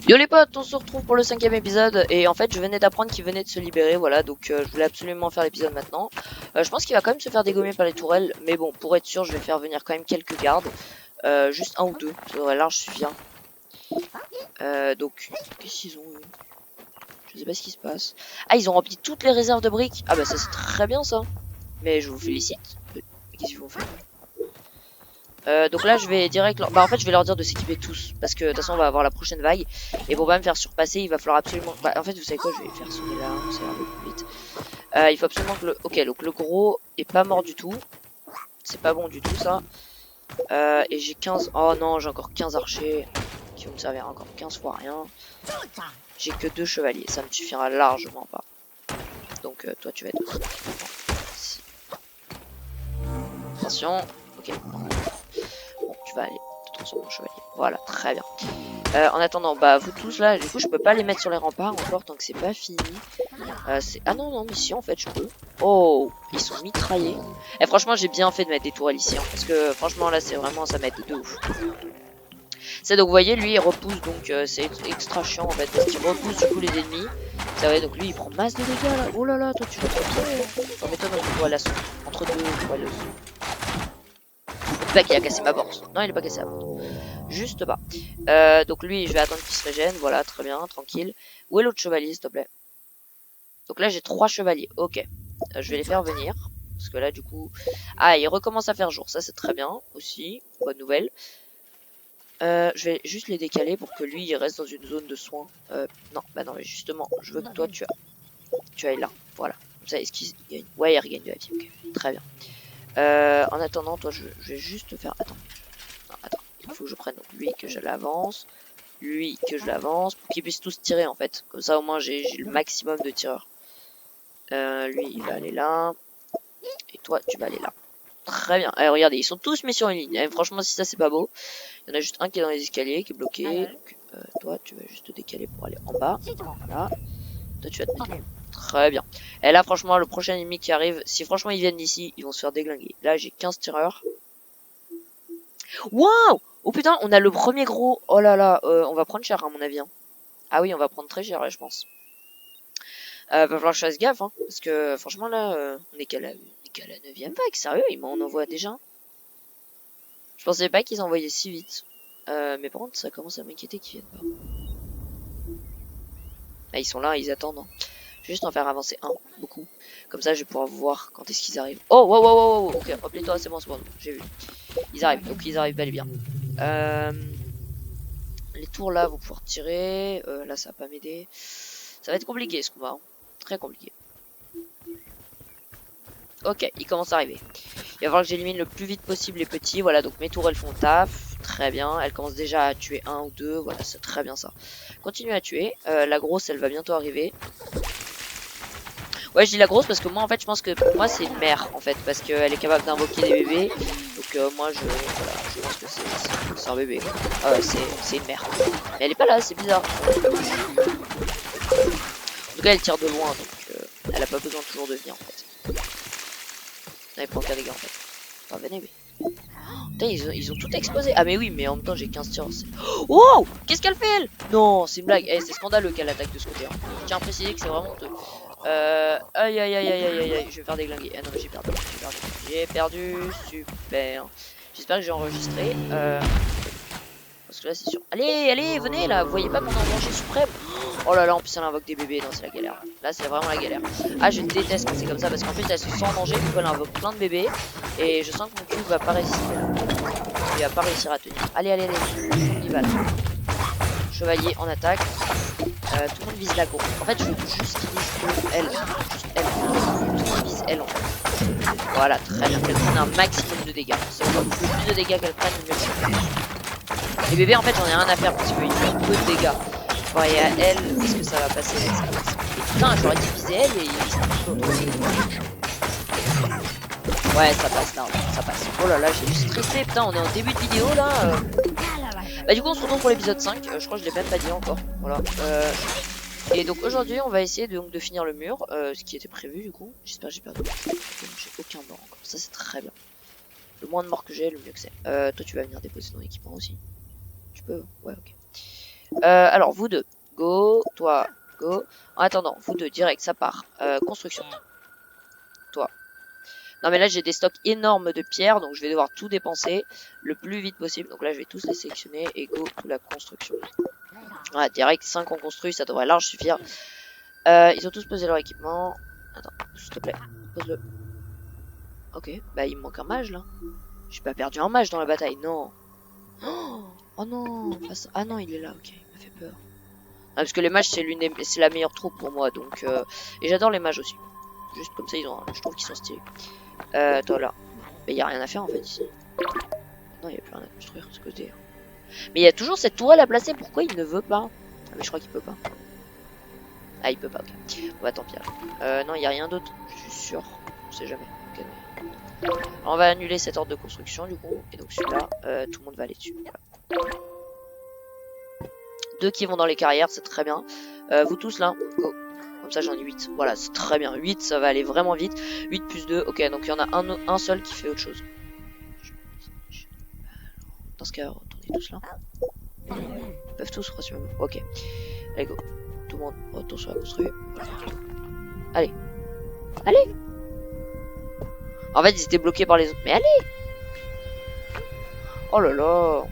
Yo les potes, on se retrouve pour le 5e épisode et en fait je venais d'apprendre qu'il venait de se libérer, voilà, donc je voulais absolument faire l'épisode maintenant. Je pense qu'il va quand même se faire dégommer par les tourelles, mais bon, pour être sûr je vais faire venir quand même quelques gardes, juste un ou deux, ça devrait large suffire. Donc, qu'est-ce qu'ils ont eux? Je sais pas ce qui se passe. Ah, ils ont rempli toutes les réserves de briques. Ah bah ça c'est très bien ça, mais je vous félicite. Qu'est-ce qu'ils vont faire? Donc là je vais direct bah en fait je vais leur dire de s'équiper tous parce que de toute façon on va avoir la prochaine vague et pour pas me faire surpasser il va falloir absolument en fait vous savez quoi, je vais faire sonner là, ça ira beaucoup plus vite. Il faut absolument que ok, donc le gros est pas mort du tout, c'est pas bon du tout ça. Et j'ai 15, oh non, j'ai encore 15 archers qui vont me servir encore 15 fois rien. J'ai que 2 chevaliers, ça me suffira largement pas. Donc toi tu vas être ici. Attention, ok, bon tu vas aller de toute façon mon chevalier, voilà, très bien. En attendant, bah vous tous là, du coup je peux pas les mettre sur les remparts encore tant que c'est pas fini. Ah non non, mais si en fait je peux. Oh, ils sont mitraillés. Et franchement j'ai bien fait de mettre des tourelles ici, hein, parce que franchement là c'est vraiment, ça m'aide de ouf. C'est donc vous voyez lui il repousse, donc c'est extra chiant en fait parce qu'il repousse du coup les ennemis. Ça va, donc lui il prend masse de dégâts là. Oh là là, toi tu vas trop. Oh mais toi non, tu vois là entre deux tourelles. C'est pas qu'il a cassé ma porte. Non, il est pas cassé la porte. Juste bas. Donc lui, je vais attendre qu'il se régène. Voilà, très bien, tranquille. Où est l'autre chevalier, s'il te plaît? Donc là, j'ai 3 chevaliers. Ok. Je vais les faire venir. Parce que là, du coup... Ah, il recommence à faire jour. Ça, c'est très bien aussi. Bonne nouvelle. Je vais juste les décaler pour que lui, il reste dans une zone de soins. Non, bah non, mais justement, je veux que toi, tu ailles là. Voilà. Comme ça, est-ce qu'il gagne? Ouais, il regagne de la vie. Ok, très bien. En attendant, toi, je vais juste faire... Attends. Non, attends. Il faut que je prenne donc lui, que je l'avance. Lui, que je l'avance. Pour qu'ils puissent tous tirer, en fait. Comme ça, au moins, j'ai le maximum de tireurs. Lui, il va aller là. Et toi, tu vas aller là. Très bien. Allez, regardez, ils sont tous mis sur une ligne. Et franchement, si ça, c'est pas beau. Il y en a juste un qui est dans les escaliers, qui est bloqué. Donc, toi, tu vas juste te décaler pour aller en bas. Voilà. Toi, tu vas te mettre là. Très bien. Et là, franchement, le prochain ennemi qui arrive, si franchement ils viennent d'ici, ils vont se faire déglinguer. Là, j'ai 15 tireurs. Waouh! Oh putain, on a le premier gros. Oh là là, on va prendre cher à mon avis. Hein. Ah oui, on va prendre très cher, là, je pense. Va falloir que je fasse gaffe, hein, parce que franchement, là, on est qu'à la 9ème vague. Sérieux, ils m'en envoient déjà. Je pensais pas qu'ils envoyaient si vite. Mais par contre, ça commence à m'inquiéter qu'ils viennent pas. Ah, ils sont là, ils attendent. Hein. Je vais juste en faire avancer un, beaucoup. Comme ça, je vais pouvoir voir quand est-ce qu'ils arrivent. Oh, wow, wow, wow, wow. Ok, rappelez-toi, c'est bon, j'ai vu. Ils arrivent, donc ils arrivent bel et bien. Les tours là vont pouvoir tirer. Là, ça va pas m'aider. Ça va être compliqué ce combat. Hein. Très compliqué. Ok, ils commencent à arriver. Il va falloir que j'élimine le plus vite possible les petits. Voilà, donc mes tours elles font taf. Très bien. Elles commencent déjà à tuer un ou deux. Voilà, c'est très bien ça. Continue à tuer. La grosse, elle va bientôt arriver. Ouais, je dis la grosse parce que moi, en fait, je pense que pour moi, c'est une mère, en fait, parce qu'elle est capable d'invoquer des bébés. Donc, moi, voilà, je pense que c'est un bébé. C'est une mère. Mais elle est pas là, c'est bizarre. En tout cas, elle tire de loin, donc elle a pas besoin toujours de venir, en fait. Elle prend qu'à des gars, en fait. Enfin, venez, mais... Putain, ils ont tout explosé. Ah, mais oui, mais en même temps, j'ai 15 tirs. Oh! Qu'est-ce qu'elle fait, elle? Non, c'est une blague. Eh, c'est scandaleux qu'elle attaque de ce côté. Hein. Je tiens à préciser que c'est vraiment honteux. Aïe aïe aïe aïe aïe aïe, je vais faire déglinguer. Ah non, j'ai perdu. J'ai perdu. Super. J'espère que j'ai enregistré. Parce que là, c'est sûr. Allez, allez, venez là. Vous voyez pas qu'on est en danger suprême? Oh là là, en plus, elle invoque des bébés. Non, c'est la galère. Là, c'est vraiment la galère. Ah, je déteste quand c'est comme ça parce qu'en plus, elle se sent en danger. Du coup, elle invoque plein de bébés. Et je sens que mon cul va pas réussir. Il va pas réussir à tenir. Allez, allez, allez. Il va là. Chevalier en attaque. Tout le monde vise la go. En fait, je veux juste qu'ils visent elle. Juste elle. Tout le monde vise elle en fait. Voilà, très bien. Qu'elle prenne un maximum de dégâts. C'est le plus de dégâts qu'elle prenne, le mieux c'est. Les bébés, en fait, j'en ai rien à faire parce qu'ils font peu de dégâts. Bon, et à elle, est-ce que ça va passer? Ça va passer. Et putain, j'aurais dit viser elle et ils visent l'autre. Ouais, ça passe là, ça passe. Oh là là, j'ai juste stressé. Putain, on est en début de vidéo là. Bah, du coup, on se retrouve pour l'épisode 5. Je crois que je l'ai même pas dit encore. Voilà. Et donc aujourd'hui on va essayer de finir le mur, ce qui était prévu du coup. J'espère que j'ai perdu. J'ai aucun mort encore, ça c'est très bien. Le moins de morts que j'ai, le mieux que c'est. Toi tu vas venir déposer ton équipement aussi. Tu peux? Ouais, ok. Alors, vous deux, go. Toi, go. En attendant, vous deux, direct, ça part. Construction. Toi. Non, mais là, j'ai des stocks énormes de pierres, donc je vais devoir tout dépenser le plus vite possible. Donc là, je vais tous les sélectionner et go pour la construction. Voilà, direct, 5 on construit, ça devrait large suffire. Ils ont tous posé leur équipement. Attends, s'il te plaît, pose-le. Ok, bah il me manque un mage là. J'ai pas perdu un mage dans la bataille, non. Oh non, ah non, il est là, ok, il m'a fait peur. Ah, parce que les mages, c'est la meilleure troupe pour moi, donc et j'adore les mages aussi. Juste comme ça, je trouve qu'ils sont stylés. Toi là, mais il y a rien à faire en fait ici. Non, il y a plus rien à construire de ce côté. Mais il y a toujours cette tourelle à placer. Pourquoi il ne veut pas? Ah, mais je crois qu'il peut pas. Ah, il peut pas, ok. Bah tant pis alors. Non, il y a rien d'autre. Je suis sûr. On sait jamais. Okay, alors, on va annuler cet ordre de construction du coup. Et donc celui-là, tout le monde va aller dessus. Voilà. 2 qui vont dans les carrières, c'est très bien. Vous tous là, go. Comme ça j'en ai 8. Voilà, c'est très bien. 8, ça va aller vraiment vite. 8 plus 2, ok, donc il y en a un seul qui fait autre chose. Dans ce cas, retournez tous là. Ils peuvent tous rester même. Ok. Allez, go. Tout le monde retourne sur la construire. Allez. Allez. En fait, ils étaient bloqués par les autres. Mais allez. Oh là là.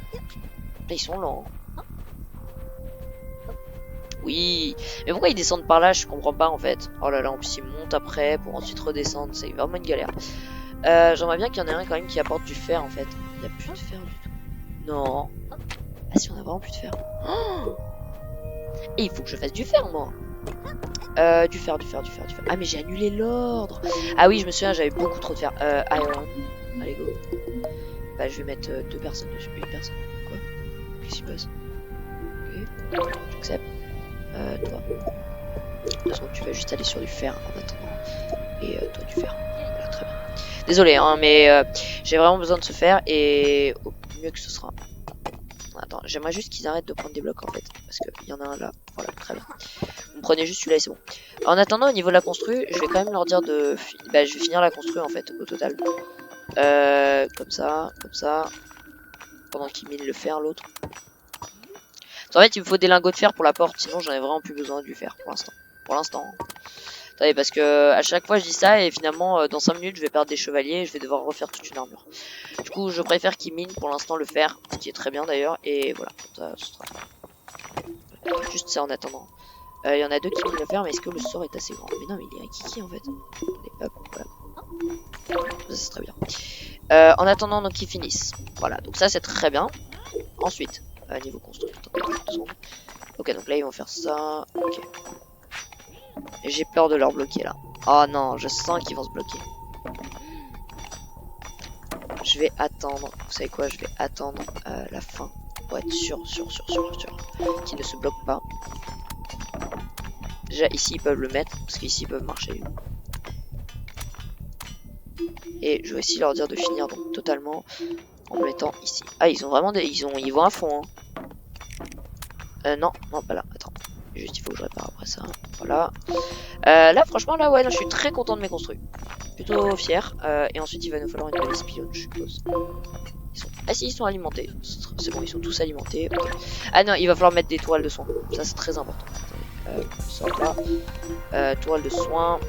Ils sont lents. Oui. Mais pourquoi ils descendent par là? Je comprends pas en fait. Oh là là, en plus ils montent après pour ensuite redescendre. C'est vraiment une galère. J'aimerais bien qu'il y en ait un quand même qui apporte du fer en fait. Il n'y a plus de fer du tout. Non. Ah si, on a vraiment plus de fer. Oh, et il faut que je fasse du fer moi. Du fer. Ah mais j'ai annulé l'ordre. Ah oui, je me souviens, j'avais beaucoup trop de fer. Iron. Allez go. Bah je vais mettre 2 personnes dessus. Une personne. Quoi? Qu'est-ce qui se passe? Ok. J'accepte. Toi. De toute façon, tu vas juste aller sur du fer en attendant. Et toi du fer. Voilà, très bien. Désolé, hein, mais j'ai vraiment besoin de ce fer et au mieux que ce sera. Attends, j'aimerais juste qu'ils arrêtent de prendre des blocs en fait. Parce qu'il y en a un là. Voilà, très bien. Vous me prenez juste celui-là et c'est bon. En attendant, au niveau de la constru, je vais quand même leur dire de... Bah, je vais finir la constru en fait, au total. Comme ça. Pendant qu'ils minent le fer, l'autre. En fait, il me faut des lingots de fer pour la porte, sinon j'en ai vraiment plus besoin du fer pour l'instant. Pour l'instant. Attendez, parce que à chaque fois je dis ça et finalement dans 5 minutes je vais perdre des chevaliers et je vais devoir refaire toute une armure. Du coup, je préfère qu'ils minent pour l'instant le fer, ce qui est très bien d'ailleurs, et voilà. Ça, ce sera... Juste ça en attendant. Il y en a 2 qui minent le fer, mais est-ce que le sort est assez grand? Mais non, mais il est à Kiki en fait. Attendez, hop, voilà. Ça c'est très bien. En attendant donc qu'ils finissent. Voilà, donc ça c'est très bien. Ensuite, niveau construit. Ok, donc là ils vont faire ça. Ok. J'ai peur de leur bloquer là. Oh non, je sens qu'ils vont se bloquer. Je vais attendre. Vous savez quoi? Je vais attendre la fin pour être sûr qu'ils ne se bloquent pas. Déjà ici ils peuvent le mettre parce qu'ici ils peuvent marcher. Et je vais aussi leur dire de finir donc totalement en me mettant ici. Ah, ils ont vraiment des... Ils vont à fond. Hein. Non, pas là. Attends. Juste, il faut que je répare après ça. Voilà. Là, franchement, là, ouais, non, je suis très content de mes construits. Plutôt fier. Et ensuite, il va nous falloir une balise pylône, je suppose. Ah si, ils sont alimentés. C'est bon, ils sont tous alimentés. Okay. Ah non, il va falloir mettre des toiles de soins. Ça, c'est très important. Ça va. Toile de soins.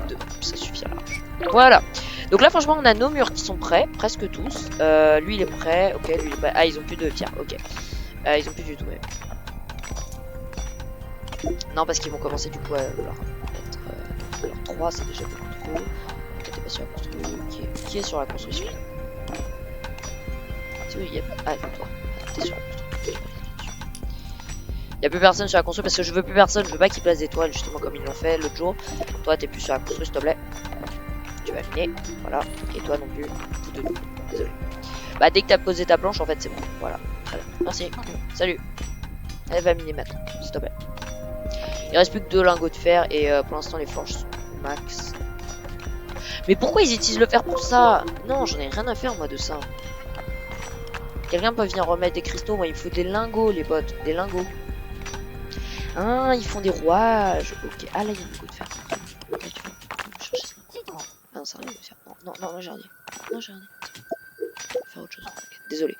2. Ça suffit à large. Voilà. Donc là, franchement, on a nos murs qui sont prêts. Presque tous. Lui, il est prêt. Ok, lui, il est prêt. Ah, ils ont plus de pierre. Ok. Ils ont plus du tout, ouais. Non, parce qu'ils vont commencer du coup à leur mettre. Alors 3, c'est déjà beaucoup trop. T'es pas sur la construction. Qui est sur la construction? Il y a pas. Ah, toi. T'es sur la construction. Il y a plus personne sur la construction parce que je veux plus personne. Je veux pas qu'ils placent des toiles justement comme ils l'ont fait l'autre jour. Toi, t'es plus sur la construction, s'il te plaît. Tu vas miner. Voilà. Et toi non plus. Vous deux. Désolé. Bah, dès que t'as posé ta planche, en fait, c'est bon. Voilà. Très bien. Merci. Salut. Elle va miner maintenant, s'il te plaît. Il reste plus que 2 lingots de fer et pour l'instant les planches sont max. Mais pourquoi ils utilisent le fer pour ça? Non, j'en ai rien à faire moi de ça. Quelqu'un peut venir remettre des cristaux. Moi il me faut des lingots les potes. Des lingots. Ah, ils font des rouages. Ok. Ah là il y a un lingot de fer. Okay, tu vas chercher ça. Ah non, ça rien. Non, j'ai rien. Non, j'ai rien. Faire autre chose. Okay. Désolé.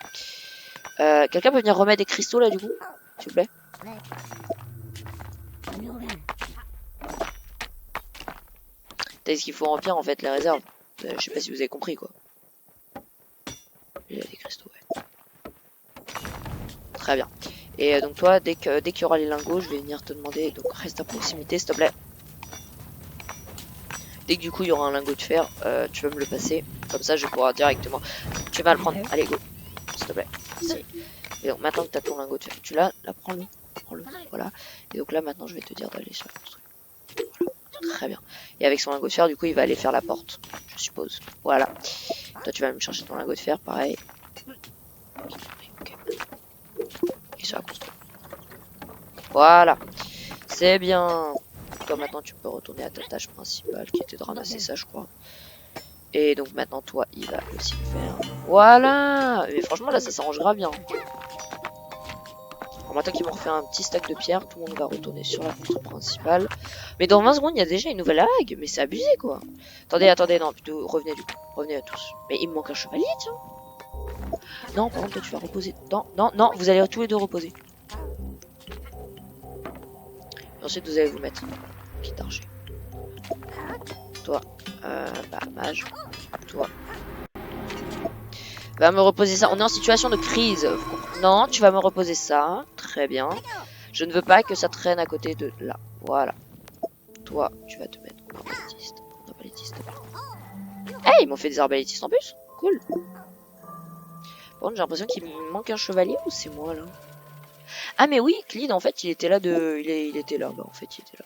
Quelqu'un peut venir remettre des cristaux là du coup, s'il vous plaît? C'est ce qu'il faut remplir en fait les réserves. Je sais pas si vous avez compris quoi. Il y a des cristaux, ouais. Très bien. Et donc toi, dès qu'il y aura les lingots, je vais venir te demander, donc reste à proximité s'il te plaît. Dès que du coup il y aura un lingot de fer, tu vas me le passer. Comme ça je vais pouvoir directement... Tu vas le prendre, allez go, s'il te plaît. Merci. Et donc maintenant que tu as ton lingot de fer, tu l'as, là prends-le, voilà. Et donc là maintenant je vais te dire d'aller sur la construction. Voilà, très bien. Et avec son lingot de fer, du coup il va aller faire la porte, je suppose. Voilà. Toi tu vas me chercher ton lingot de fer, pareil. Okay. Et sur la construction. Voilà. C'est bien. Toi maintenant tu peux retourner à ta tâche principale qui était de ramasser ça je crois. Et donc maintenant toi il va aussi le faire. Voilà. Mais franchement là ça s'arrange grave bien. Alors maintenant qu'ils m'ont refait un petit stack de pierre, tout le monde va retourner sur la construction principale. Mais dans 20 secondes il y a déjà une nouvelle hague. Mais c'est abusé quoi. Attendez, non plutôt revenez du coup. Revenez à tous. Mais il me manque un chevalier tiens. Non par contre toi tu vas reposer. Non, vous allez tous les deux reposer. Et ensuite vous allez vous mettre. Petit archer. Toi, mage. Toi. Va me reposer ça. On est en situation de crise. Non, tu vas me reposer ça. Très bien. Je ne veux pas que ça traîne à côté de là. Voilà. Toi, tu vas te mettre en arbalétiste. Hey, ils m'ont fait des arbalétistes en plus. Cool. Par contre, j'ai l'impression qu'il me manque un chevalier ou c'est moi là? Ah mais oui, Clyde en fait il était là de... Il était là, bah en fait il était là.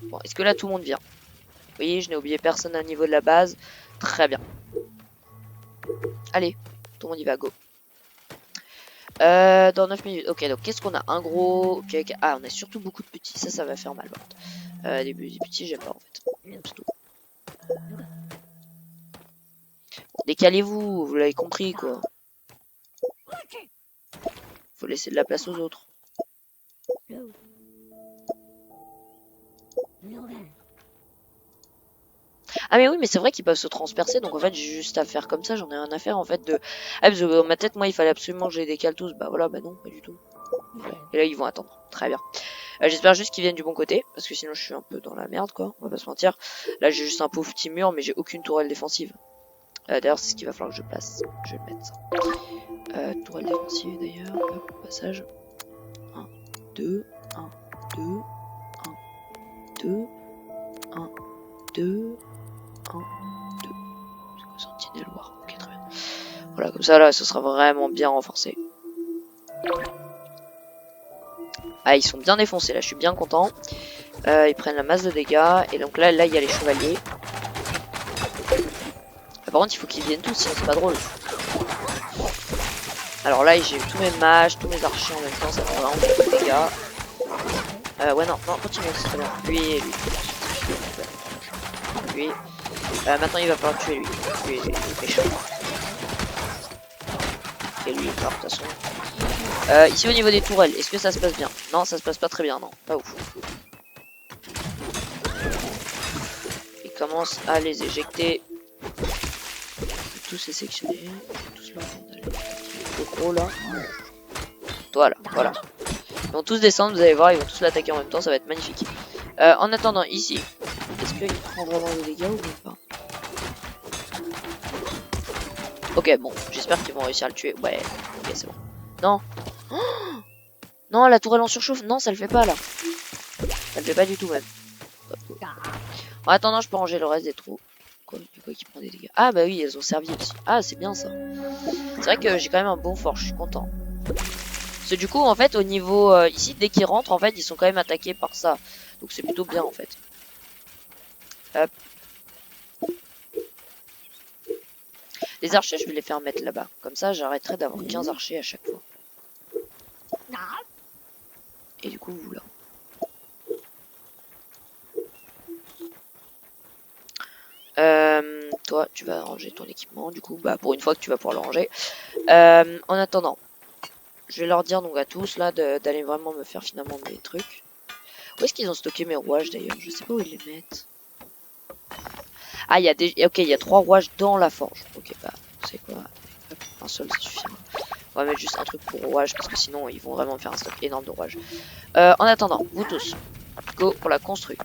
Bon, est-ce que là tout le monde vient? Oui, je n'ai oublié personne à niveau de la base. Très bien. Allez, tout le monde y va, go. Dans 9 minutes. Ok, donc qu'est-ce qu'on a? Un gros... Okay, okay. Ah, on a surtout beaucoup de petits. Ça va faire mal. Des petits, j'aime pas en fait. Bon, décalez-vous, vous l'avez compris quoi. Faut laisser de la place aux autres. Ah mais oui, mais c'est vrai qu'ils peuvent se transpercer, donc en fait j'ai juste à faire comme ça, j'en ai rien à faire en fait de... Ah parce que dans ma tête, moi il fallait absolument que je les décale tous, bah voilà, bah non, pas du tout. Ouais. Et là ils vont attendre, très bien. J'espère juste qu'ils viennent du bon côté, parce que sinon je suis un peu dans la merde quoi, on va pas se mentir. Là j'ai juste un pauvre petit mur, mais j'ai aucune tourelle défensive. D'ailleurs c'est ce qu'il va falloir que je place, je vais le mettre ça. Tourelle défensive d'ailleurs, hop, passage. 1, 2, 1, 2, 1, 2, 1, 2... 1, 2. C'est quoi sentinelle war? Ok, très bien. Voilà, comme ça là, ce sera vraiment bien renforcé. Ah, ils sont bien défoncés là, je suis bien content. Ils prennent la masse de dégâts. Et donc là, il y a les chevaliers. Ah, par contre, il faut qu'ils viennent tous, sinon c'est pas drôle. Alors là, j'ai tous mes mages, tous mes archers en même temps, ça fait vraiment beaucoup de dégâts. Ouais, non, continue, c'est très bien. Lui et lui. Lui. Maintenant il va falloir tuer lui. Lui est méchant. Et lui, de toute façon. Ici au niveau des tourelles, est-ce que ça se passe bien? Non, ça se passe pas très bien, non. Pas ouf. Il commence à les éjecter. Tous les sélectionner. Tous leur aller. Le gros là. Voilà. Ils vont tous descendre, vous allez voir, ils vont tous l'attaquer en même temps, ça va être magnifique. En attendant, ici, est-ce qu'il prend vraiment des dégâts ou même pas? Ok, bon, j'espère qu'ils vont réussir à le tuer. Ouais, ok, c'est bon. Non. Oh non, la tourelle en surchauffe. Non, ça le fait pas là. Ça le fait pas du tout même. En attendant, je peux ranger le reste des trous. Quoi, il y a quoi qui prend des dégâts? Ah bah oui, elles ont servi aussi. Ah, c'est bien ça. C'est vrai que j'ai quand même un bon fort, je suis content. Parce que du coup, en fait, au niveau ici, dès qu'ils rentrent, en fait, ils sont quand même attaqués par ça. Donc c'est plutôt bien en fait. Hop. Les archers, je vais les faire mettre là-bas. Comme ça, j'arrêterai d'avoir 15 archers à chaque fois. Et du coup, vous là. Toi, tu vas ranger ton équipement. Du coup, bah pour une fois que tu vas pouvoir le ranger. En attendant, je vais leur dire donc à tous là d'aller vraiment me faire finalement mes trucs. Où est-ce qu'ils ont stocké mes rouages d'ailleurs? Je sais pas où ils les mettent. Ah, il y a des... Ok, il y a 3 rouages dans la forge. Ok, bah, C'est quoi? Hop, un seul, ça suffira. On va mettre juste un truc pour rouage parce que sinon ils vont vraiment faire un stock énorme de rouage. En attendant, vous tous, go pour la construire.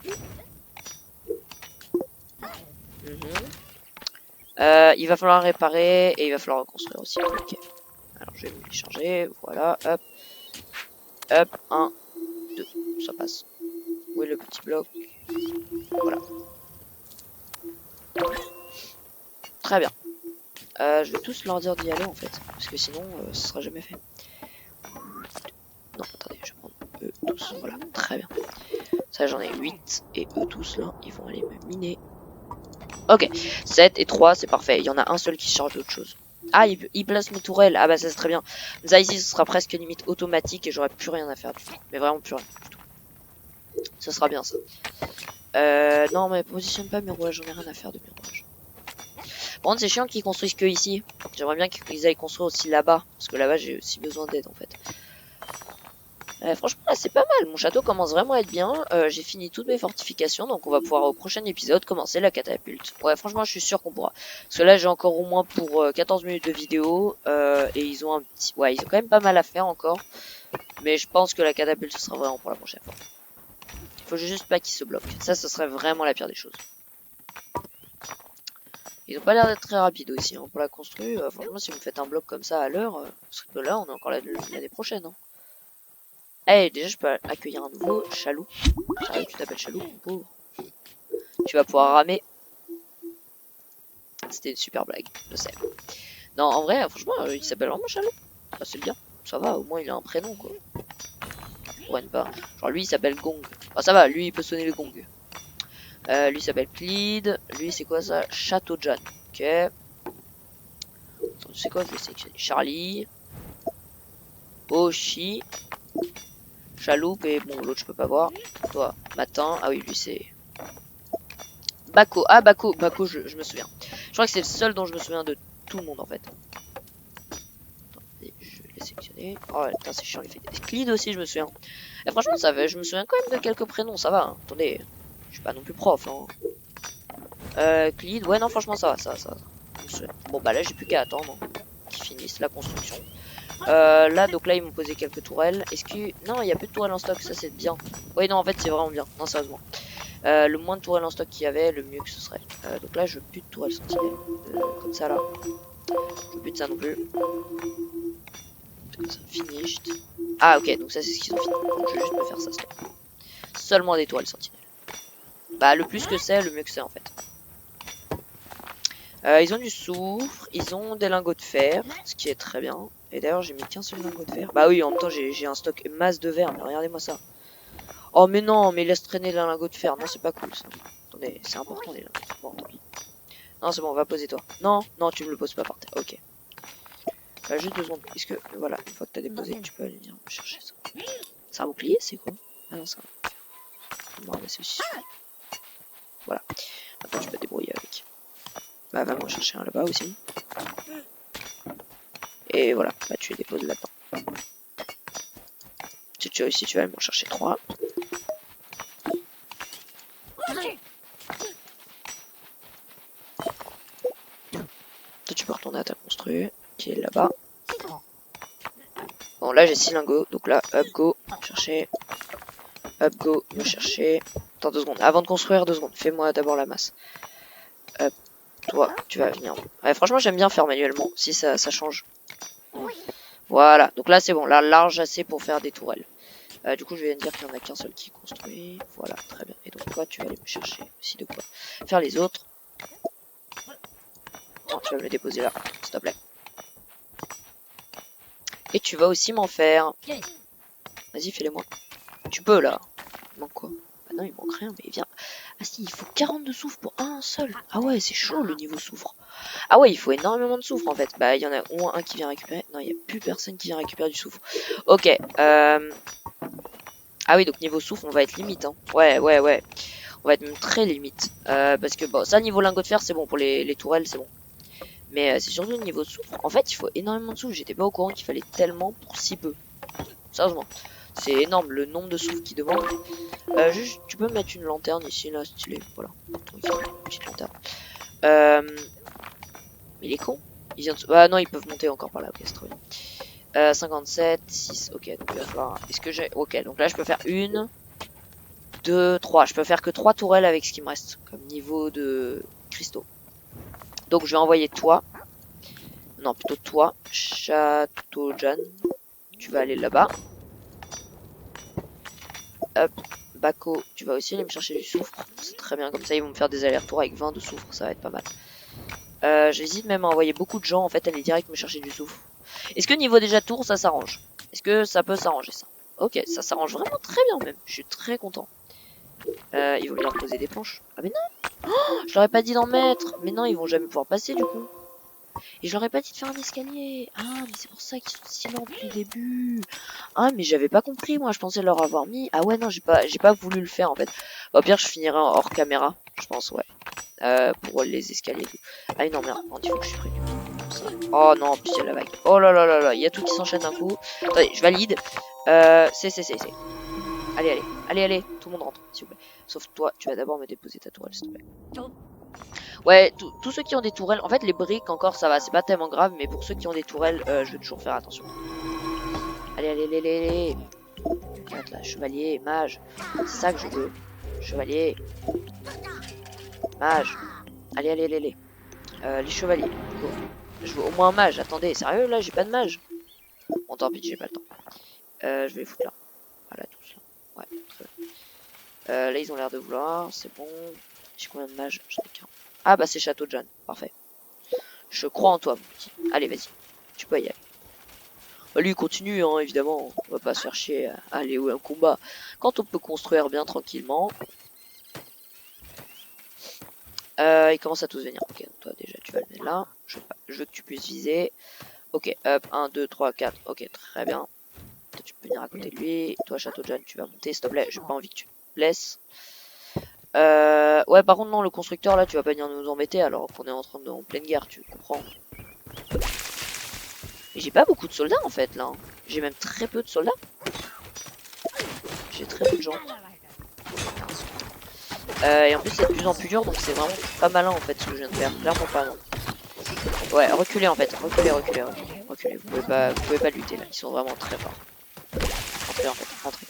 Il va falloir réparer et il va falloir reconstruire aussi. Ok. Alors je vais me les changer. Voilà. Hop. Hop. 1, 2. Ça passe. Où est le petit bloc? Voilà. Très bien. Je vais tous leur dire d'y aller en fait. Parce que sinon, ce sera jamais fait. Non, attendez, je vais prendre eux tous. Voilà. Très bien. Ça, j'en ai 8. Et eux tous là, ils vont aller me miner. Ok. 7 et 3, c'est parfait. Il y en a un seul qui charge d'autre chose. Ah, il place mes tourelles. Ah bah ça c'est très bien. Ça ici, ce sera presque limite automatique et j'aurai plus rien à faire du tout. Mais vraiment plus rien du tout. Ce sera bien ça. Non mais positionne pas mes rouages, j'en ai rien à faire de mes rouages. Par contre c'est chiant qu'ils construisent que ici. J'aimerais bien qu'ils aillent construire aussi là-bas. Parce que là-bas j'ai aussi besoin d'aide en fait. Franchement là c'est pas mal, mon château commence vraiment à être bien. J'ai fini toutes mes fortifications, donc on va pouvoir au prochain épisode commencer la catapulte. Ouais franchement je suis sûr qu'on pourra. Parce que là j'ai encore au moins pour 14 minutes de vidéo. Et ils ont un petit... Ouais ils ont quand même pas mal à faire encore. Mais je pense que la catapulte ce sera vraiment pour la prochaine fois. Faut juste pas qu'ils se bloquent. Ça ce serait vraiment la pire des choses. Ils ont pas l'air d'être très rapides aussi hein, pour la construire. Franchement si vous me faites un bloc comme ça à l'heure, parce que là on est encore l'année prochaine. Hein. Eh, déjà, je peux accueillir un nouveau Chaloux. Sérieux, tu t'appelles Chaloux, mon pauvre. Tu vas pouvoir ramer. C'était une super blague, je sais. Non, en vrai, franchement, il s'appelle vraiment Chaloux. Ah, c'est bien. Ça va, au moins, il a un prénom, quoi. Ouais, pas. Genre, lui, il s'appelle Gong. Ah, ça va, lui, il peut sonner le gong. Lui, il s'appelle Clyde. Lui, c'est quoi ça? Château John. Ok. Attends, tu sais quoi? Je vais sélectionner Charlie. Oshi. Chaloupe et bon l'autre je peux pas voir. Toi, Matin. Ah oui lui c'est Bako. Ah Bako, je me souviens. Je crois que c'est le seul dont je me souviens de tout le monde en fait. Attendez, je vais les sélectionner. Oh putain c'est chiant les faits. Clyde aussi je me souviens. Et franchement ça va, je me souviens quand même de quelques prénoms, ça va. Hein. Attendez, je suis pas non plus prof. Hein. Clyde, ouais non franchement ça va. Bon bah là j'ai plus qu'à attendre qu'ils finissent la construction. Là, donc là, ils m'ont posé quelques tourelles. Est-ce que... Non, il n'y a plus de tourelles en stock, ça c'est bien. Oui, non, en fait, c'est vraiment bien. Non, sérieusement. Le moins de tourelles en stock qu'il y avait, le mieux que ce serait. Donc là, je veux plus de tourelles sentinelles. Comme ça, là. Je veux plus de ça non plus. Comme ça, finished. Ah, ok, donc ça, c'est ce qu'ils ont fini. Donc, je vais juste me faire ça, stop. Seulement des tourelles sentinelles. Bah, le plus que c'est, le mieux que c'est, en fait. Ils ont du soufre, ils ont des lingots de fer, ce qui est très bien. Et d'ailleurs, j'ai mis qu'un seul lingot de fer. Bah oui, en même temps, j'ai un stock masse de verre, mais regardez-moi ça. Oh, mais non, mais laisse traîner le lingot de fer. Non, c'est pas cool, ça. Attendez, c'est important, les lingots. Bon, tant pis. Non, c'est bon, on va poser toi. Non, non, tu me le poses pas par terre. Ok. Juste 2 secondes. Est-ce que, voilà, une fois que t'as déposé, tu peux aller venir me chercher ça. C'est un bouclier, c'est quoi? Ah non, c'est un... Bon, bah, c'est aussi... Voilà. Maintenant, tu peux te débrouiller avec. Bah, va m'en chercher un là-bas aussi. Et voilà, bah tu les déposes là-dedans. Si tu réussis, tu vas m'en chercher 3. Toi, tu peux retourner à ta construire, qui est là-bas. Bon, là, j'ai 6 lingots. Donc là, hop, go, chercher. Hop, go, me chercher. Attends 2 secondes. Avant de construire, 2 secondes. Fais-moi d'abord la masse. Hop, toi, tu vas venir. Ouais, franchement, j'aime bien faire manuellement, si ça change. Voilà, donc là, c'est bon. Là, large assez pour faire des tourelles. Du coup, je viens de dire qu'il n'y en a qu'un seul qui construit. Voilà, très bien. Et donc, toi, tu vas aller me chercher aussi de quoi faire les autres. Non, tu vas me les déposer là, s'il te plaît. Et tu vas aussi m'en faire. Vas-y, fais-les-moi. Tu peux, là. Il manque quoi? Bah non, il manque rien, mais viens. Ah si, il faut 42 soufre pour un seul. Ah ouais, c'est chaud, le niveau soufre. Ah ouais, il faut énormément de soufre, en fait. Bah, il y en a au moins un qui vient récupérer. Non, il n'y a plus personne qui vient récupérer du soufre. Ok, Ah oui, donc niveau soufre, on va être limite, hein. Ouais. On va être même très limite. Parce que, bon, ça, niveau lingot de fer, c'est bon. Pour les tourelles, c'est bon. Mais c'est surtout le niveau soufre. En fait, il faut énormément de soufre. J'étais pas au courant qu'il fallait tellement pour si peu. Sérieusement. C'est énorme le nombre de soufre qu'il demande. Juste, tu peux mettre une lanterne ici, là, stylé. Voilà. Une petite lanterne. Mais il est con. Ah non, ils peuvent monter encore par là. Ok, c'est trop bien. 57, 6. Ok, donc il va falloir... Est-ce que j'ai... Ok, donc là, je peux faire 1, 2, 3. Je peux faire que 3 tourelles avec ce qui me reste. Comme niveau de cristaux. Donc, je vais envoyer toi. Non, plutôt toi. Château John. Tu vas aller là-bas. Hop. Baco, tu vas aussi aller me chercher du soufre. C'est très bien. Comme ça, ils vont me faire des allers-retours avec 20 de soufre. Ça va être pas mal. J'hésite même à envoyer beaucoup de gens en fait aller direct me chercher du soufre. Est-ce que niveau déjà tour ça s'arrange? Est-ce que ça peut s'arranger ça? Ok, ça s'arrange vraiment très bien même. Je suis très content. Ils vont venir poser des planches. Ah mais non, je leur ai pas dit d'en mettre. Mais non, ils vont jamais pouvoir passer du coup. Et je leur ai pas dit de faire un escalier. Ah mais c'est pour ça qu'ils sont si lents depuis le début. Ah mais j'avais pas compris moi. Je pensais leur avoir mis. Ah ouais non j'ai pas voulu le faire en fait. Au pire je finirai en hors caméra. Je pense ouais. Pour les escaliers et tout. Ah non merde, il faut que je suis près du pied. Oh non, en plus il y a la vague. Oh là là là là, il y a tout qui s'enchaîne d'un coup. Attendez, je valide. C'est. Allez, tout le monde rentre, s'il vous plaît. Sauf toi, tu vas d'abord me déposer ta tourelle, s'il te plaît. Ouais, tous ceux qui ont des tourelles, en fait les briques encore ça va, c'est pas tellement grave, mais pour ceux qui ont des tourelles, je vais toujours faire attention. Allez. Regarde là, chevalier, mage, c'est ça que je veux. Chevalier, mage. Allez. Les chevaliers, go. Je veux au moins un mage. Attendez, sérieux là, j'ai pas de mage. Bon, tant pis, j'ai pas le temps. Je vais les foutre là. Voilà, tous là. Ouais, très bien. Là, ils ont l'air de vouloir. C'est bon. J'ai combien de mages? J'en ai qu'un. Ah, bah, c'est Château John. Parfait. Je crois en toi, mon petit. Allez, vas-y. Tu peux y aller. Bah, lui, il continue, hein, évidemment. On va pas se faire chier à aller où un combat. Quand on peut construire bien tranquillement. Ils commencent à tous venir. Ok, donc toi, déjà, tu vas le mettre là. Je veux que tu puisses viser. Ok, hop, 1, 2, 3, 4. Ok, très bien. Toi, tu peux venir à côté de lui. Toi, Château John, tu vas monter, s'il te plaît. J'ai pas envie que tu te blesses. Ouais, par contre, non, le constructeur, là, tu vas pas venir nous embêter alors qu'on est en pleine guerre, tu comprends. Mais j'ai pas beaucoup de soldats, en fait, là. Hein. J'ai même très peu de soldats. J'ai très peu de gens. Et en plus, c'est de plus en plus dur, donc c'est vraiment pas malin, en fait, ce que je viens de faire. Clairement pas, non. Ouais, reculez, en fait. Reculez. Vous pouvez pas lutter, là. Ils sont vraiment très forts. Rentrez, en fait. Rentrez.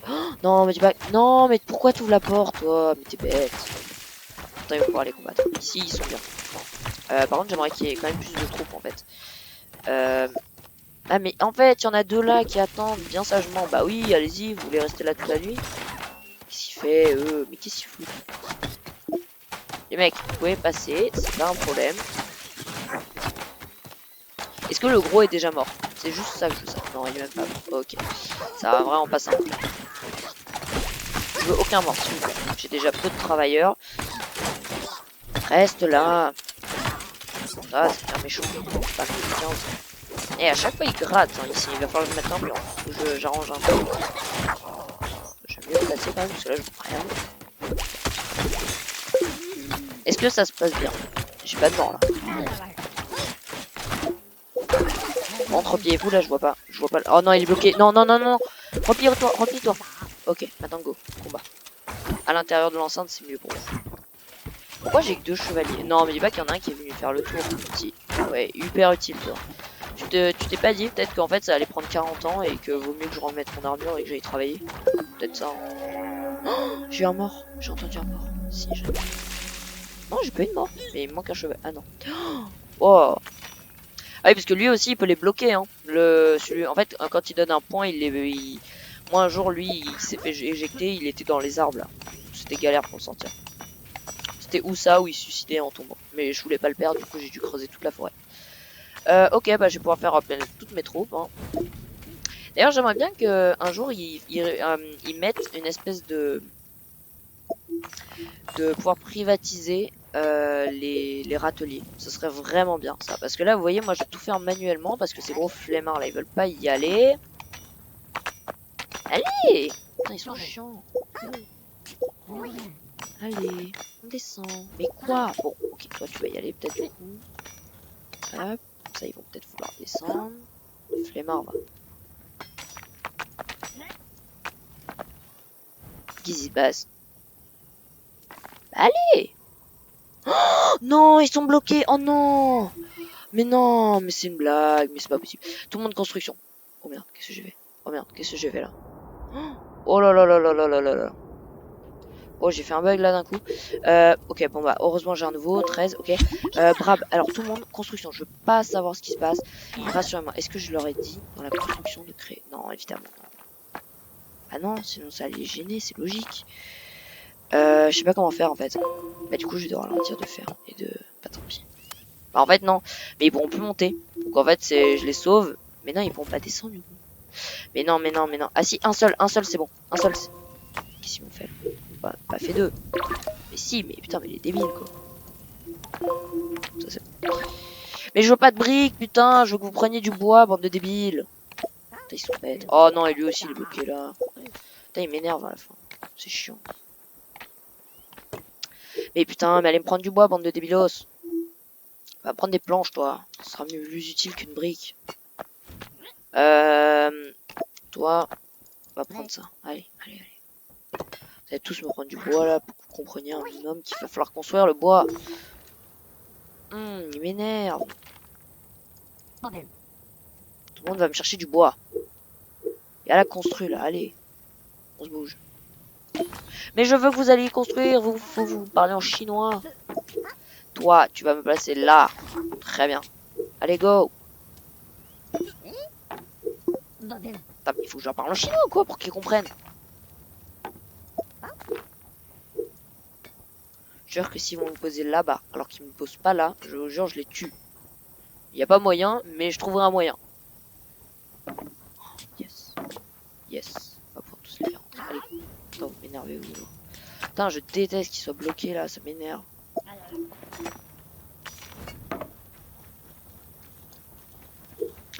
Oh, non, mais dis pas... Non, mais pourquoi tu ouvres la porte, toi? Mais t'es bête. Attends, ils vont pouvoir les combattre. Ici, ils sont bien. Par contre, j'aimerais qu'il y ait quand même plus de troupes, en fait. Ah, mais en fait, il y en a deux là qui attendent bien sagement. Bah oui, allez-y, vous voulez rester là toute la nuit? Qu'est-ce qu'il fait, eux? Mais qu'est-ce qu'il fout? Les mecs, vous pouvez passer, c'est pas un problème. Est-ce que le gros est déjà mort? C'est juste ça que je veux savoir. Non, il est même pas mort. Ok. Ça va vraiment pas simple. Je veux aucun mort, s'il vous plaît. J'ai déjà peu de travailleurs. Reste là. Ah, c'est un méchant. Pas 15. Et à chaque fois, il gratte hein, ici. Il va falloir le mettre un blanc. J'arrange un peu. Je vais mieux le placer quand même, parce que là, je vois rien. Est-ce que ça se passe bien? J'ai pas de mort là. Entre repliez-vous là, je vois pas. Oh non, il est bloqué. Non. Replie-toi. Ok, maintenant go. Combat. À l'intérieur de l'enceinte, c'est mieux pour vous. Pourquoi j'ai que 2 chevaliers? Non, mais dis pas qu'il y en a un qui est venu faire le tour. Si. Ouais, hyper utile toi. Tu t'es pas dit peut-être qu'en fait ça allait prendre 40 ans et que vaut mieux que je remette mon armure et que j'aille travailler? Peut-être ça. Hein. Oh, j'ai un mort. J'ai entendu un mort. Si, j'ai... Non, j'ai pas eu de mort. Mais il me manque un cheval. Ah non. Oh. Ah oui, parce que lui aussi, il peut les bloquer. Hein. En fait, quand il donne un point, moi, un jour, lui, il s'est fait éjecter. Il était dans les arbres, là. C'était galère pour le sortir. C'était où ça, où il se suicidait en tombant. Mais je voulais pas le perdre, du coup, j'ai dû creuser toute la forêt. Ok, bah, je vais pouvoir faire toutes mes troupes. Hein. D'ailleurs, j'aimerais bien qu'un jour, ils mettent une espèce de pouvoir privatiser les râteliers. Ce serait vraiment bien ça. Parce que là, vous voyez, moi je vais tout faire manuellement parce que ces gros flemmards là, ils veulent pas y aller. Allez! Putain, ils sont chiants. Allez, on descend. Mais quoi? Bon, ok, toi tu vas y aller peut-être du coup. Hop, ça ils vont peut-être vouloir descendre. Flemmard va. Qu'est-ce passe? Allez! Oh non, ils sont bloqués. Oh non! Mais non, mais c'est une blague, mais c'est pas possible. Tout le monde construction. Oh merde, qu'est-ce que j'ai fait? Oh merde, qu'est-ce que j'ai fait là? Oh là là là là là là là là. Oh, j'ai fait un bug là d'un coup. Ok, bon bah, heureusement j'ai un nouveau, 13, ok. Brab, alors tout le monde, construction, je veux pas savoir ce qui se passe. Rassurez-moi, est-ce que je leur ai dit dans la construction de créer? Non, évidemment. Ah non, sinon ça allait les gêner, c'est logique. Je sais pas comment faire en fait. Bah du coup je vais devoir leur dire de faire et de... Bah tant pis. Bah en fait non, mais ils pourront plus monter. Donc en fait c'est je les sauve. Mais non, ils pourront pas descendre du coup. Mais non, mais non, mais non. Ah si, un seul c'est bon. Un seul c'est... Qu'est-ce qu'ils m'ont fait? Pas fait deux. Mais si, mais putain, mais il est débile quoi. Ça, mais je veux pas de briques, putain, je veux que vous preniez du bois, bande de débiles. Putain, ils sont bêtes. Oh non, et lui aussi il est bloqué là. Putain, il m'énerve à la fin. C'est chiant. Mais putain, mais allez me prendre du bois, bande de débilos. Va prendre des planches, toi. Ce sera mieux plus utile qu'une brique. Toi, va prendre ça. Allez, allez, allez. Vous allez tous me prendre du bois là pour que vous compreniez un minimum qu'il va falloir construire le bois. Il m'énerve. Tout le monde va me chercher du bois. Et à la construire là, allez. On se bouge. Mais je veux que vous alliez construire, vous parlez en chinois. Toi, tu vas me placer là. Très bien. Allez, go. Putain, il faut que je leur parle en chinois ou quoi pour qu'ils comprennent. Je jure que s'ils vont me poser là-bas, alors qu'ils me posent pas là, je vous jure, je les tue. Il n'y a pas moyen, mais je trouverai un moyen. Yes. Yes. On va pouvoir tous les faire rentrer. Allez. Putain, vous m'énervez, vous. Putain, je déteste qu'ils soient bloqués là, ça m'énerve.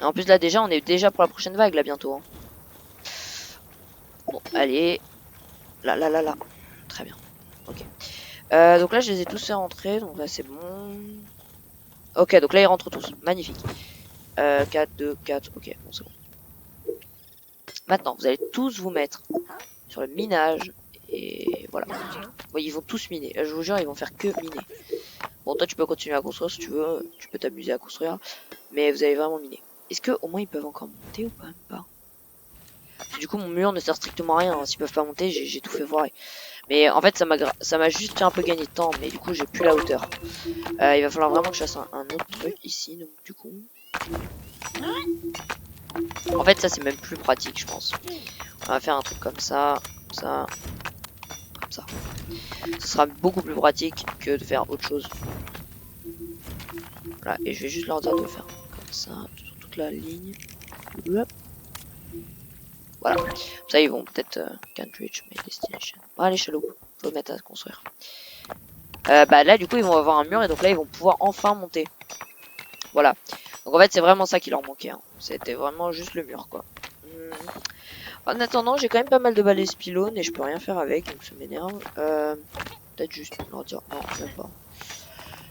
En plus là déjà, on est déjà pour la prochaine vague là bientôt. Hein. Bon, allez. Là. Très bien. Ok. Donc là, je les ai tous fait rentrer, donc là c'est bon. Ok, donc là ils rentrent tous. Magnifique. 4, 2, 4. Ok, bon c'est bon. Maintenant, vous allez tous vous mettre sur le minage. Et voilà. Oui, ils vont tous miner. Je vous jure, ils vont faire que miner. Bon, toi tu peux continuer à construire si tu veux. Tu peux t'amuser à construire. Mais vous allez vraiment miner. Est-ce que au moins ils peuvent encore monter ou pas, même pas? Du coup mon mur ne sert strictement à rien. S'ils peuvent pas monter, j'ai tout fait voir. Mais en fait ça m'a juste fait un peu gagner de temps. Mais du coup j'ai plus la hauteur. Il va falloir vraiment que je fasse un autre truc ici. Donc du coup... En fait ça c'est même plus pratique je pense. On va faire un truc comme ça. Comme ça. Comme ça. Ce sera beaucoup plus pratique que de faire autre chose. Voilà, et je vais juste leur dire de faire comme ça, sur toute la ligne. Hop. Voilà. Ça, ils vont peut-être can't reach my destination. Bon, allez, chaloupe. Faut mettre à se construire. Bah là, du coup, ils vont avoir un mur et donc là, ils vont pouvoir enfin monter. Voilà. Donc en fait, c'est vraiment ça qui leur manquait. Hein. C'était vraiment juste le mur, quoi. En attendant, j'ai quand même pas mal de balais pylônes et je peux rien faire avec, donc ça m'énerve. Peut-être juste leur dire non, même pas.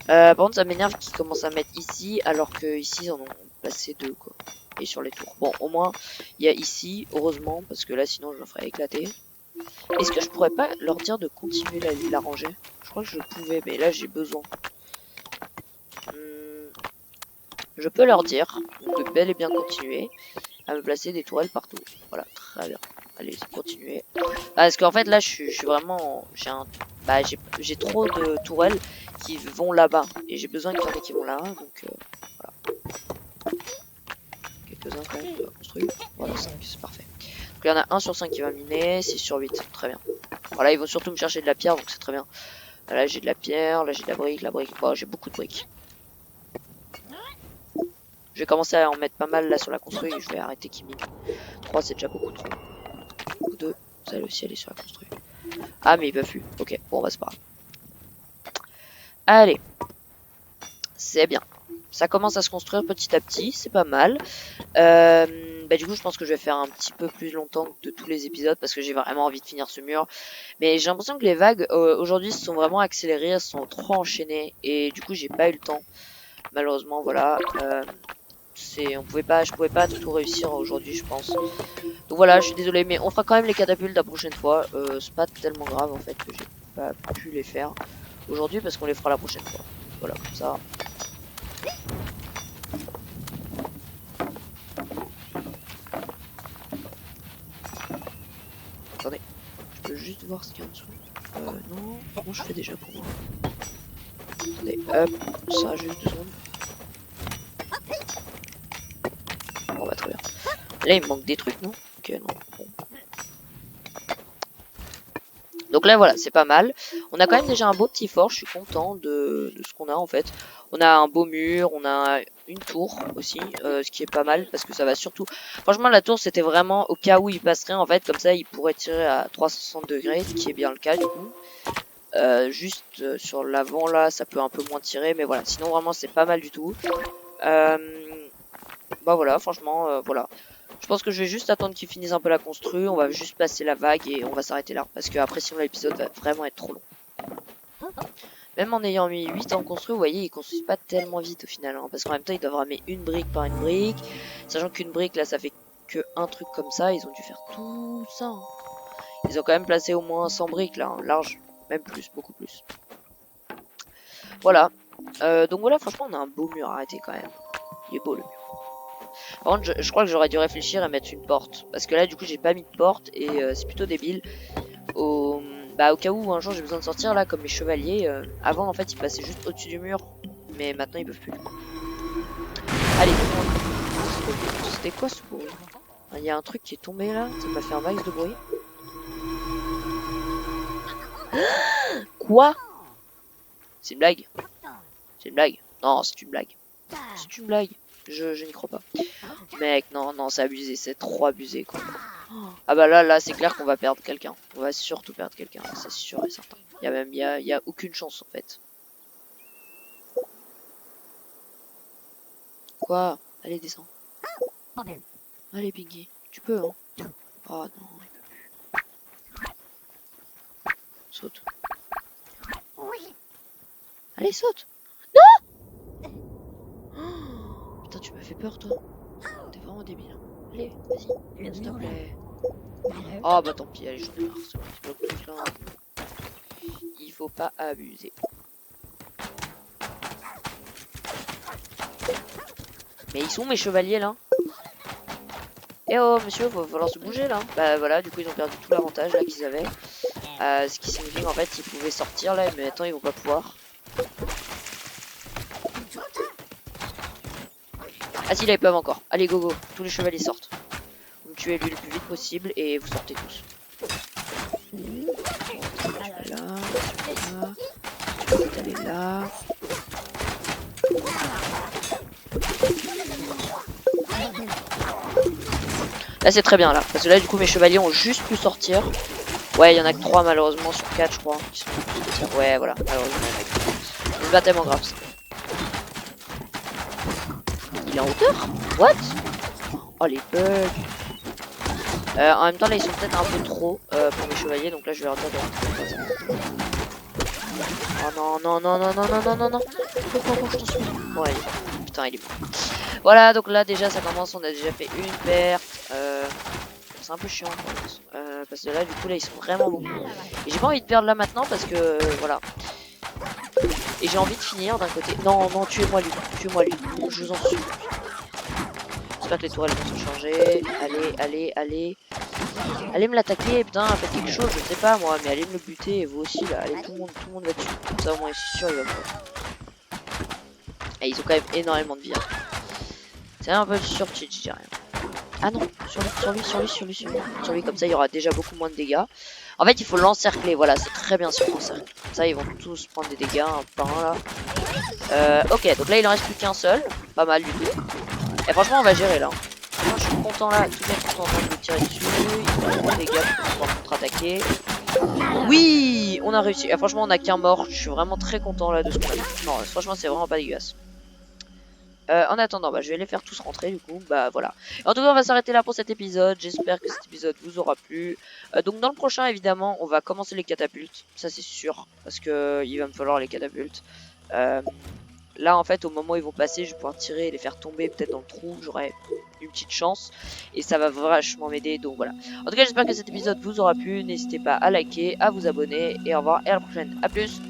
Par contre, ça m'énerve qu'ils commencent à mettre ici, alors que ici ils en ont placé deux, quoi. Et sur les tours. Bon, au moins, il y a ici, heureusement, parce que là, sinon, je le ferais éclater. Est-ce que je pourrais pas leur dire de continuer la ranger? Je crois que je pouvais, mais là, j'ai besoin. Je peux leur dire de bel et bien continuer à me placer des tourelles partout. Voilà, très bien. Allez, continuez. Parce qu'en fait, là, je suis vraiment... J'ai trop de tourelles qui vont là-bas. Et j'ai besoin qu'il y en ait qui vont là. Donc, voilà. Quelques-uns quand même construire. Voilà, 5, c'est parfait. Donc, il y en a 1 sur 5 qui va miner. 6 sur 8, très bien. Voilà, ils vont surtout me chercher de la pierre, donc c'est très bien. Là, j'ai de la pierre. Là, j'ai de la brique. Oh, j'ai beaucoup de briques. Je vais commencer à en mettre pas mal là sur la construire et je vais arrêter qu'ils minent. 3, c'est déjà beaucoup trop. 2, vous allez aussi aller sur la construire. Ah, mais ils peuvent plus. Ok, bon, bah, c'est pas grave. Allez. C'est bien. Ça commence à se construire petit à petit, c'est pas mal. Bah, du coup, je pense que je vais faire un petit peu plus longtemps que de tous les épisodes parce que j'ai vraiment envie de finir ce mur. Mais j'ai l'impression que les vagues aujourd'hui se sont vraiment accélérées, elles sont trop enchaînées et du coup, j'ai pas eu le temps. Malheureusement, voilà. Je pouvais pas tout réussir aujourd'hui, je pense. Donc voilà, je suis désolé, mais on fera quand même les catapultes la prochaine fois. C'est pas tellement grave en fait que j'ai pas pu les faire aujourd'hui parce qu'on les fera la prochaine fois. Voilà, comme ça. voir ce qu'il y a en dessous. Non, comment je fais déjà pour moi? Attendez, hop, ça, juste 2 secondes. Bon, bah, très bien. Là, il me manque des trucs, non? Ok, non. Bon. Donc là, voilà, c'est pas mal. On a quand même déjà un beau petit fort. Je suis content de ce qu'on a, en fait. On a un beau mur, on a une tour aussi, ce qui est pas mal, parce que ça va surtout... Franchement, la tour, c'était vraiment au cas où il passerait, en fait. Comme ça, il pourrait tirer à 360 degrés, ce qui est bien le cas, du coup. Juste sur l'avant, là, ça peut un peu moins tirer, mais voilà. Sinon, vraiment, c'est pas mal du tout. Bah voilà, franchement, voilà. Je pense que je vais juste attendre qu'ils finissent un peu la constru. On va juste passer la vague et on va s'arrêter là. Parce que après, sinon, l'épisode va vraiment être trop long. Même en ayant mis 8 en construit, vous voyez, ils construisent pas tellement vite au final. Hein, parce qu'en même temps, ils doivent ramer une brique par une brique. Sachant qu'une brique, là, ça fait que un truc comme ça. Ils ont dû faire tout ça. Hein. Ils ont quand même placé au moins 100 briques, là. Hein, large. Même plus, beaucoup plus. Voilà. Donc voilà, franchement, on a un beau mur. Arrêtez quand même. Il est beau, le mur. Par contre, je crois que j'aurais dû réfléchir à mettre une porte. Parce que là, du coup, j'ai pas mis de porte. Et c'est plutôt débile. Au cas où un jour j'ai besoin de sortir, là, comme mes chevaliers. Avant, en fait, ils passaient juste au-dessus du mur. Mais maintenant, ils peuvent plus. Allez, c'était quoi ce bruit? Il y a un truc qui est tombé là. Ça m'a fait un max de bruit. Quoi? C'est une blague? C'est une blague? Non, c'est une blague. C'est une blague. Je n'y crois pas. Mec, non, non, c'est abusé. C'est trop abusé, quoi. Ah bah là, c'est clair qu'on va perdre quelqu'un. On va surtout perdre quelqu'un, c'est sûr et certain. Il y a aucune chance, en fait. Quoi? Allez, descends. Allez, Piggy. Tu peux, hein? Oh non, il peut plus. Saute. Allez, saute. Non! Oh, putain, tu m'as fait peur, toi. T'es vraiment débile. Allez, vas-y, s'il te plaît. Oh bah tant pis, allez, j'en ai marre. C'est bon, c'est bloque tout là. Il faut pas abuser. Mais ils sont mes chevaliers là? Eh oh monsieur, va falloir se bouger là. Bah voilà, du coup ils ont perdu tout l'avantage là qu'ils avaient. Ce qui signifie qu'en fait ils pouvaient sortir là, mais maintenant ils vont pas pouvoir. Ah si là ils peuvent encore. Allez go go, tous les chevaliers sortent. Vous me tuez lui le plus vite possible et vous sortez tous. Là, tu peux aller là. Là c'est très bien là, parce que là du coup mes chevaliers ont juste pu sortir. Ouais, il y en a que 3 malheureusement sur 4 je crois. Ouais voilà, malheureusement. C'est pas tellement grave ça. Il est en hauteur? What? Oh les bugs. En même temps là ils sont peut-être un peu trop pour mes chevaliers, donc là je vais leur dire de rentrer. Oh non non non non non non non non non. Pourquoi je t'en suis? Ouais, putain il est bon. Voilà, donc là déjà ça commence, on a déjà fait une perte. C'est un peu chiant parce que là du coup là ils sont vraiment beaucoup. Et j'ai pas envie de perdre là maintenant parce que voilà. Et j'ai envie de finir d'un côté. Non, non, tuez-moi lui, je vous en supplie. J'espère que les tourelles vont se changer. Allez. Allez me l'attaquer, putain, faites quelque chose, je sais pas moi, mais allez me le buter, et vous aussi là, allez tout le monde va dessus. Comme ça au moins je suis sûr il va mourir. Et ils ont quand même énormément de vie. Hein. C'est un peu sur cheat, je dis rien. Ah non, sur lui, comme ça il y aura déjà beaucoup moins de dégâts. En fait il faut l'encercler, voilà, c'est très bien sur l'encercle. Comme ça ils vont tous prendre des dégâts, un par un là. Ok, donc là il en reste plus qu'un seul, pas mal du tout. Et franchement on va gérer là. Moi je suis content là, tout le monde est en train de me tirer dessus, il prend trop de dégâts pour pouvoir contre-attaquer. Oui, on a réussi. Et franchement on a qu'un mort, je suis vraiment très content là de ce qu'on a fait. Non, franchement c'est vraiment pas dégueulasse. En attendant, bah, je vais les faire tous rentrer du coup, bah voilà. En tout cas, on va s'arrêter là pour cet épisode. J'espère que cet épisode vous aura plu. Donc dans le prochain, évidemment, on va commencer les catapultes. Ça c'est sûr, parce que il va me falloir les catapultes. Là, en fait, au moment où ils vont passer, je vais pouvoir tirer et les faire tomber peut-être dans le trou. J'aurai une petite chance et ça va vachement m'aider. Donc voilà. En tout cas, j'espère que cet épisode vous aura plu. N'hésitez pas à liker, à vous abonner et au revoir et à la prochaine. A plus.